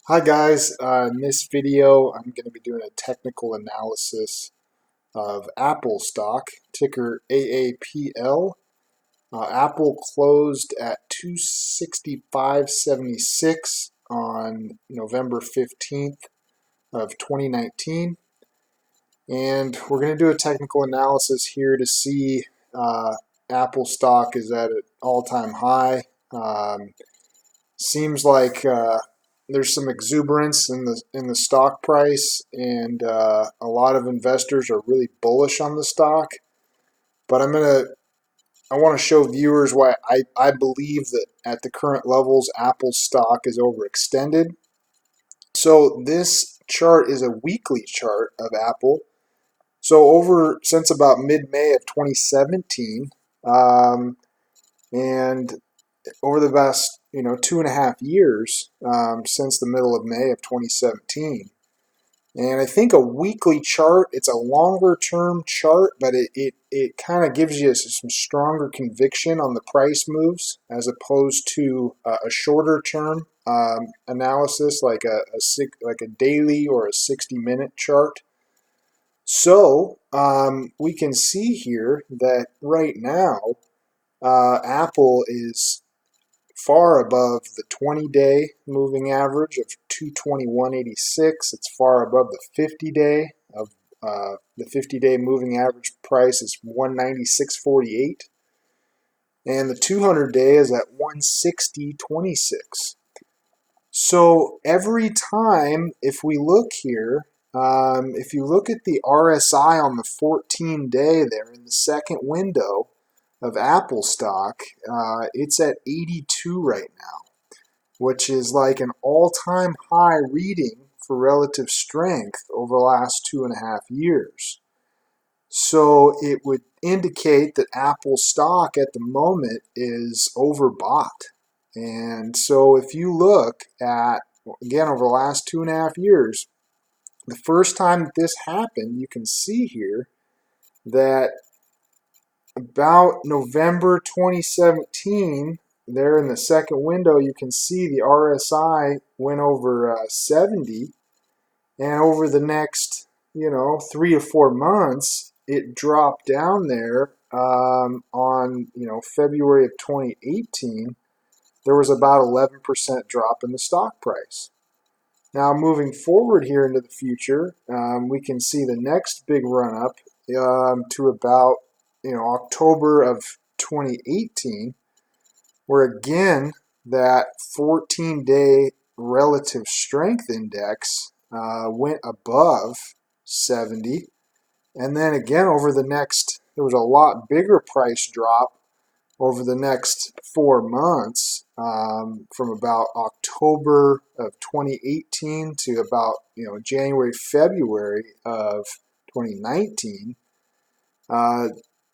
Hi guys, in this video I'm going to be doing a technical analysis of Apple stock, ticker AAPL. Apple closed at 265.76 on November 15th of 2019, and we're going to do a technical analysis here to see Apple stock is at an all-time high. Seems like there's some exuberance in the stock price, and a lot of investors are really bullish on the stock. But I want to show viewers why I believe that at the current levels, Apple's stock is overextended. So this chart is a weekly chart of Apple. So over since about mid-May of 2017, and over the past 2.5 years, since the middle of May of 2017. And I think a weekly chart, it's a longer term chart, but it kind of gives you some stronger conviction on the price moves as opposed to a shorter term analysis like a daily or a 60-minute chart. So we can see here that right now Apple is far above the 20-day moving average of 221.86. It's far above the 50-day of the 50-day moving average price is 196.48, and the 200-day is at 160.26. So every time, if we look here, if you look at the RSI on the 14-day there in the second window of Apple stock, it's at 82 right now, which is like an all-time high reading for relative strength over the last 2.5 years. So it would indicate that Apple stock at the moment is overbought. And so if you look at, again, over the last 2.5 years, the first time that this happened, you can see here that about November 2017, there in the second window, you can see the RSI went over 70, and over the next, 3 to 4 months, it dropped down there. On February of 2018, there was about 11% drop in the stock price. Now, moving forward here into the future, we can see the next big run up to about October of 2018, where again that 14-day relative strength index went above 70, and then again over the next, there was a lot bigger price drop over the next 4 months, from about October of 2018 to about January, February of 2019.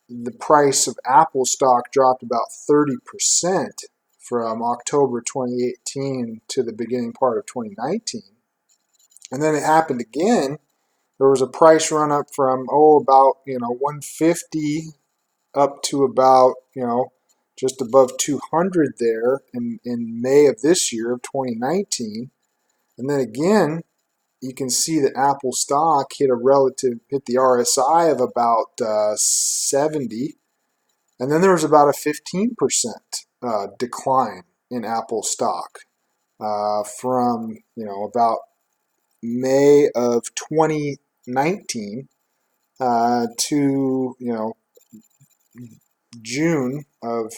The price of Apple stock dropped about 30% from October 2018 to the beginning part of 2019. And then it happened again. There was a price run up from about 150 up to about just above 200 there in May of this year of 2019. And then again, you can see that Apple stock hit the RSI of about 70, and then there was about a 15% decline in Apple stock from about May of 2019 to June of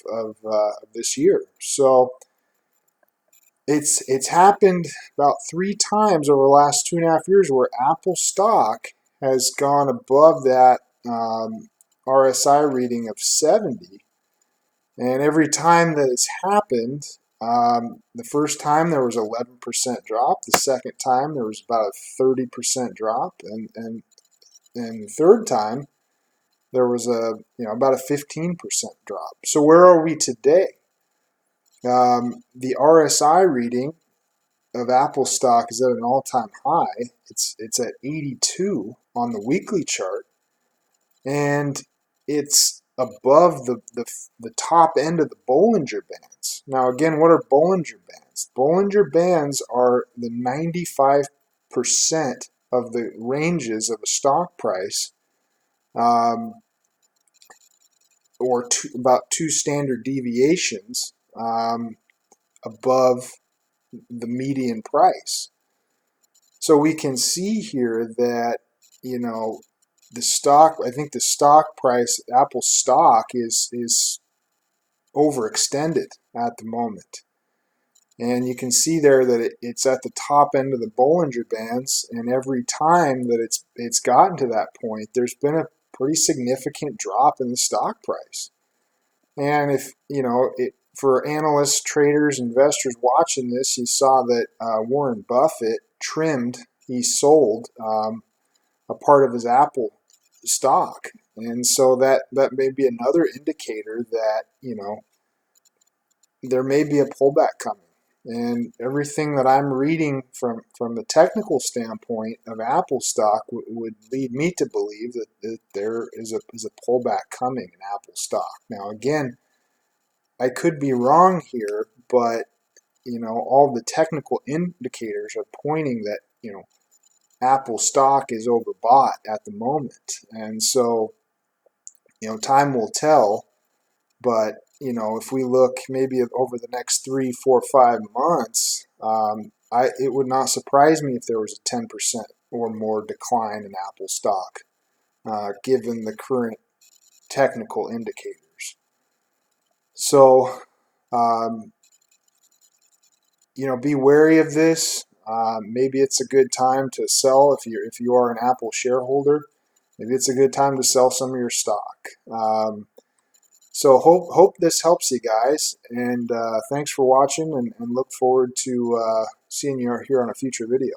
this year. So it's happened about 3 times over the last 2.5 years where Apple stock has gone above that RSI reading of 70. And every time that it's happened, the first time there was 11% drop. The second time there was about a 30% drop, and the third time there was about a 15% drop. So where are we today? The RSI reading of Apple stock is at an all-time high. It's at 82 on the weekly chart, and it's above the top end of the Bollinger Bands. Now again, what are Bollinger Bands? bands. Bollinger Bands are the 95% of the ranges of a stock price, um, or about 2 standard deviations above the median price. So we can see here that, you know, the stock, I think the stock price, Apple stock is overextended at the moment. And you can see there that it's at the top end of the Bollinger Bands, and every time that it's gotten to that point, there's been a pretty significant drop in the stock price. And if, you know, for analysts, traders, investors watching this, you saw that Warren Buffett he sold a part of his Apple stock. And so that may be another indicator that, you know, there may be a pullback coming. And everything that I'm reading from the technical standpoint of Apple stock would lead me to believe that there is a pullback coming in Apple stock. Now, again, I could be wrong here, but, you know, all the technical indicators are pointing that, you know, Apple stock is overbought at the moment. And so, you know, time will tell. But, you know, if we look maybe over the next 3, 4, 5 months, it would not surprise me if there was a 10% or more decline in Apple stock, given the current technical indicators. So, you know, be wary of this. Maybe it's a good time to sell if you are an Apple shareholder. Maybe it's a good time to sell some of your stock. So hope this helps you guys, and thanks for watching, and look forward to seeing you here on a future video.